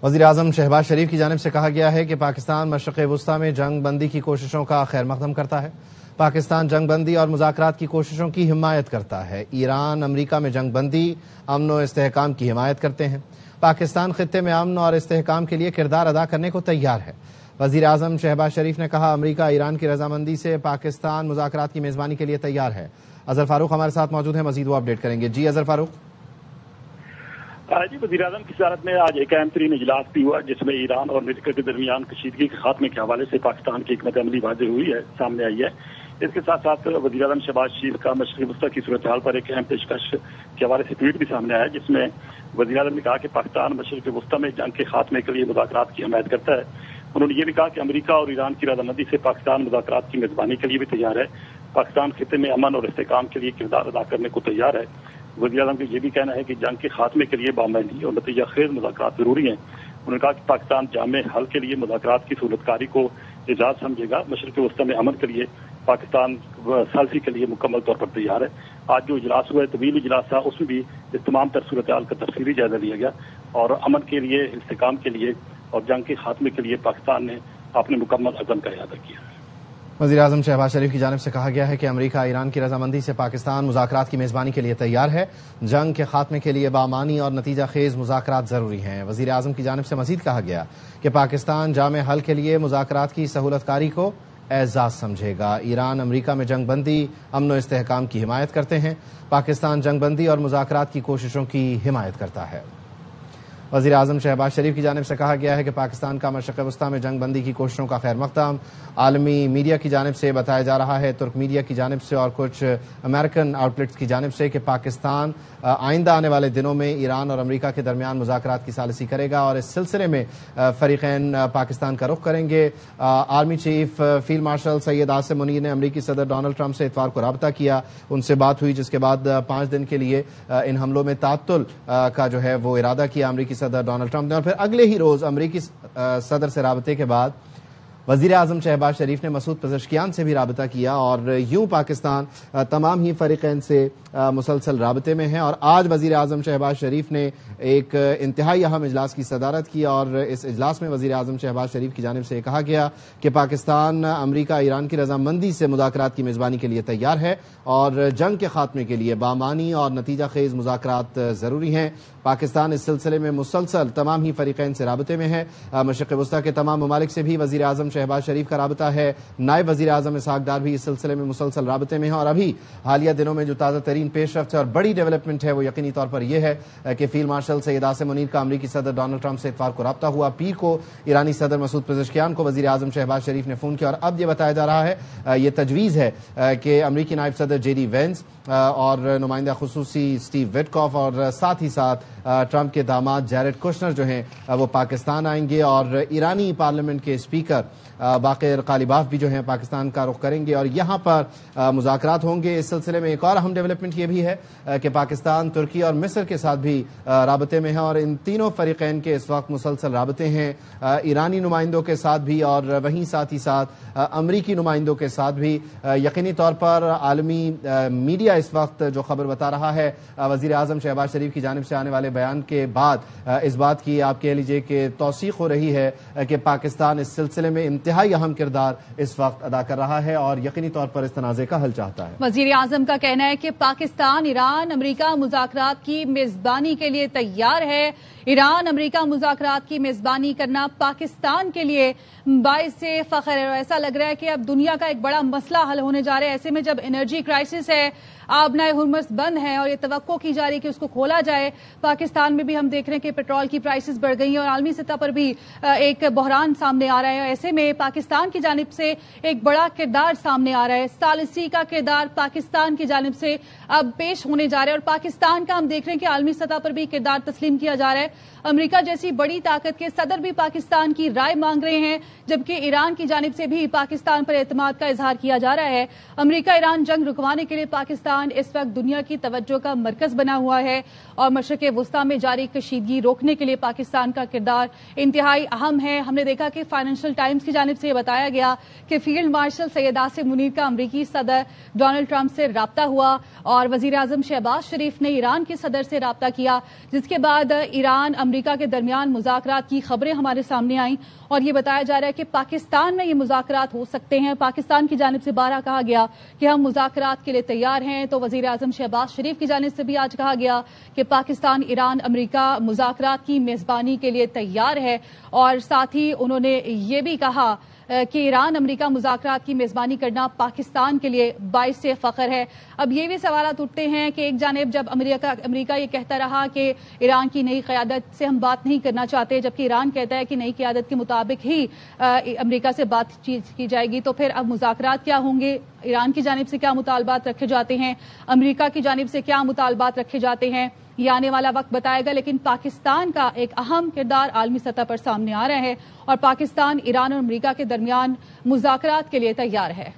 وزیراعظم شہباز شریف کی جانب سے کہا گیا ہے کہ پاکستان مشرق وسطی میں جنگ بندی کی کوششوں کا خیر مقدم کرتا ہے۔ پاکستان جنگ بندی اور مذاکرات کی کوششوں کی حمایت کرتا ہے۔ ایران امریکہ میں جنگ بندی، امن و استحکام کی حمایت کرتے ہیں۔ پاکستان خطے میں امن اور استحکام کے لیے کردار ادا کرنے کو تیار ہے۔ وزیراعظم شہباز شریف نے کہا امریکہ ایران کی رضامندی سے پاکستان مذاکرات کی میزبانی کے لیے تیار ہے۔ اظہر فاروق ہمارے ساتھ موجود ہیں، مزید وہ اپڈیٹ کریں گے۔ جی اظہر فاروق۔ جی وزیراعظم کی صدارت میں آج ایک اہم ترین اجلاس بھی ہوا جس میں ایران اور امریکہ کے درمیان کشیدگی کے خاتمے کے حوالے سے پاکستان کی حکمت عملی واضح ہوئی ہے، سامنے آئی ہے۔ اس کے ساتھ ساتھ وزیراعظم شہباز شریف کا مشرق وسطی کی صورتحال پر ایک اہم پیشکش کے حوالے سے ٹویٹ بھی سامنے آیا جس میں وزیراعظم نے کہا کہ پاکستان مشرق وسطی میں جنگ کے خاتمے کے لیے مذاکرات کی حمایت کرتا ہے۔ انہوں نے یہ بھی کہا کہ امریکہ اور ایران کی رضامندی سے پاکستان مذاکرات کی میزبانی کے لیے بھی تیار ہے۔ پاکستان خطے میں امن اور استحکام کے لیے کردار ادا کرنے کو تیار ہے۔ وزیراعظم کا یہ بھی کہنا ہے کہ جنگ کے خاتمے کے لیے بامعنی اور نتیجہ خیز مذاکرات ضروری ہیں۔ انہوں نے کہا کہ پاکستان جامع حل کے لیے مذاکرات کی صورت کاری کو اعزاز سمجھے گا۔ مشرق وسطی میں امن کے لیے پاکستان ثالثی کے لیے مکمل طور پر تیار ہے۔ آج جو اجلاس ہوا ہے، طویل اجلاس تھا، اس میں بھی اس تمام تر صورتحال کا تفصیلی جائزہ لیا گیا اور امن کے لیے، استحکام کے لیے اور جنگ کے خاتمے کے لیے پاکستان نے اپنے مکمل عزم کا اعادہ کیا۔ وزیراعظم شہباز شریف کی جانب سے کہا گیا ہے کہ امریکہ ایران کی رضامندی سے پاکستان مذاکرات کی میزبانی کے لیے تیار ہے۔ جنگ کے خاتمے کے لیے بامعنی اور نتیجہ خیز مذاکرات ضروری ہیں۔ وزیراعظم کی جانب سے مزید کہا گیا کہ پاکستان جامع حل کے لیے مذاکرات کی سہولت کاری کو اعزاز سمجھے گا۔ ایران امریکہ میں جنگ بندی، امن و استحکام کی حمایت کرتے ہیں۔ پاکستان جنگ بندی اور مذاکرات کی کوششوں کی حمایت کرتا ہے۔ وزیراعظم شہباز شریف کی جانب سے کہا گیا ہے کہ پاکستان کا مشرق وسطی میں جنگ بندی کی کوششوں کا خیر مقدم عالمی میڈیا کی جانب سے بتایا جا رہا ہے، ترک میڈیا کی جانب سے اور کچھ امریکن آؤٹ لیٹس کی جانب سے، کہ پاکستان آئندہ آنے والے دنوں میں ایران اور امریکہ کے درمیان مذاکرات کی ثالثی کرے گا اور اس سلسلے میں فریقین پاکستان کا رخ کریں گے۔ Army chief field marshal Syed Asim Munir نے امریکی صدر ڈونلڈ ٹرمپ سے اتوار کو رابطہ کیا، ان سے بات ہوئی، جس کے بعد 5 دن کے لیے ان حملوں میں تعطل کا جو ہے وہ ارادہ کیا امریکی صدر ڈونلڈ ٹرمپ نے، اور پھر اگلے ہی روز امریکی صدر سے رابطے کے بعد وزیر اعظم شہباز شریف نے مسعود پزشکیان سے بھی رابطہ کیا، اور یوں پاکستان تمام ہی فریقین سے مسلسل رابطے میں ہے۔ اور آج وزیر اعظم شہباز شریف نے ایک انتہائی اہم اجلاس کی صدارت کی، اور اس اجلاس میں وزیر اعظم شہباز شریف کی جانب سے یہ کہا گیا کہ پاکستان امریکہ ایران کی رضامندی سے مذاکرات کی میزبانی کے لیے تیار ہے اور جنگ کے خاتمے کے لیے بامعنی اور نتیجہ خیز مذاکرات ضروری ہیں۔ پاکستان اس سلسلے میں مسلسل تمام ہی فریقین سے رابطے میں ہے۔ مشرق وسطی کے تمام ممالک سے بھی وزیر اعظم شہباز شریف کا رابطہ ہے۔ نائب وزیر اعظم اسحاق ڈار بھی اس سلسلے میں مسلسل رابطے میں ہیں، اور ابھی حالیہ دنوں میں جو تازہ ترین پیش رفت ہے اور بڑی ڈیولپمنٹ ہے وہ یقینی طور پر یہ ہے کہ فیلڈ مارشل سید عاصم منیر کا امریکی صدر ڈونلڈ ٹرمپ سے اتوار کو رابطہ ہوا۔ پیر کو ایرانی صدر مسعود پزشکیان کو وزیر اعظم شہباز شریف نے فون کیا، اور اب یہ بتایا جا رہا ہے، یہ تجویز ہے کہ امریکی نائب صدر جے ڈی وینس اور نمائندہ خصوصی سٹیو وٹکاف اور ساتھ ہی ساتھ ٹرمپ کے داماد جیرڈ کوشنر جو ہیں وہ پاکستان آئیں گے، اور ایرانی پارلیمنٹ کے اسپیکر باقر قالیباف بھی جو ہیں پاکستان کا رخ کریں گے اور یہاں پر مذاکرات ہوں گے۔ اس سلسلے میں ایک اور اہم ڈیولپمنٹ یہ بھی ہے کہ پاکستان ترکی اور مصر کے ساتھ بھی رابطے میں ہے، اور ان تینوں فریقین کے اس وقت مسلسل رابطے ہیں، ایرانی نمائندوں کے ساتھ بھی اور وہیں ساتھ ہی ساتھ امریکی نمائندوں کے ساتھ بھی۔ یقینی طور پر عالمی میڈیا اس وقت جو خبر بتا رہا ہے وزیر اعظم شہباز شریف کی جانب سے آنے والے بیان کے بعد اس بات کی آپ کہہ لیجئے کہ توثیق ہو رہی ہے کہ پاکستان اس سلسلے میں انتہائی اہم کردار اس وقت ادا کر رہا ہے اور یقینی طور پر اس تنازع کا حل چاہتا ہے۔ وزیر اعظم کا کہنا ہے کہ پاکستان ایران امریکہ مذاکرات کی میزبانی کے لیے تیار ہے۔ ایران امریکہ مذاکرات کی میزبانی کرنا پاکستان کے لیے باعث فخر ہے، اور ایسا لگ رہا ہے کہ اب دنیا کا ایک بڑا مسئلہ حل ہونے جا رہا ہے۔ ایسے میں جب انرجی کرائسس ہے، آبنائے ہرمز بند ہے اور یہ توقع کی جا رہی ہے کہ اس کو کھولا جائے، پاکستان میں بھی ہم دیکھ رہے ہیں کہ پیٹرول کی پرائسز بڑھ گئی ہیں اور عالمی سطح پر بھی ایک بحران سامنے آ رہا ہے۔ ایسے میں پاکستان کی جانب سے ایک بڑا کردار سامنے آ رہا ہے، ثالثی کا کردار پاکستان کی جانب سے اب پیش ہونے جا رہا ہے، اور پاکستان کا ہم دیکھ رہے ہیں کہ عالمی سطح پر بھی کردار تسلیم کیا جا رہا ہے۔ امریکہ جیسی بڑی طاقت کے صدر بھی پاکستان کی رائے مانگ رہے ہیں، جبکہ ایران کی جانب سے بھی پاکستان پر اعتماد کا اظہار کیا جا رہا ہے۔ امریکہ ایران جنگ رکوانے کے لیے پاکستان اس وقت دنیا کی توجہ کا مرکز بنا ہوا ہے، اور مشرق وسطی میں جاری کشیدگی روکنے کے لیے پاکستان کا کردار انتہائی اہم ہے۔ ہم نے دیکھا کہ فائنینشل ٹائمز کی جانب سے یہ بتایا گیا کہ فیلڈ مارشل سید عاصم منیر کا امریکی صدر ڈونلڈ ٹرمپ سے رابطہ ہوا، اور وزیر اعظم شہباز شریف نے ایران کے صدر سے رابطہ کیا، جس کے بعد ایران ایران امریکہ کے درمیان مذاکرات کی خبریں ہمارے سامنے آئیں اور یہ بتایا جا رہا ہے کہ پاکستان میں یہ مذاکرات ہو سکتے ہیں. پاکستان کی جانب سے بارہا کہا گیا کہ ہم مذاکرات کے لیے تیار ہیں. تو وزیر اعظم شہباز شریف کی جانب سے بھی آج کہا گیا کہ پاکستان ایران امریکہ مذاکرات کی میزبانی کے لیے تیار ہے اور ساتھ ہی انہوں نے یہ بھی کہا کہ ایران امریکہ مذاکرات کی میزبانی کرنا پاکستان کے لیے باعث فخر ہے. اب یہ بھی سوالات اٹھتے ہیں کہ ایک جانب جب امریکہ یہ کہتا رہا کہ ایران کی نئی قیادت سے ہم بات نہیں کرنا چاہتے، جبکہ ایران کہتا ہے کہ نئی قیادت کے مطابق ہی امریکہ سے بات چیت کی جائے گی، تو پھر اب مذاکرات کیا ہوں گے؟ ایران کی جانب سے کیا مطالبات رکھے جاتے ہیں، امریکہ کی جانب سے کیا مطالبات رکھے جاتے ہیں، یہ آنے والا وقت بتائے گا. لیکن پاکستان کا ایک اہم کردار عالمی سطح پر سامنے آ رہا ہے اور پاکستان ایران اور امریکہ کے درمیان مذاکرات کے لیے تیار ہے.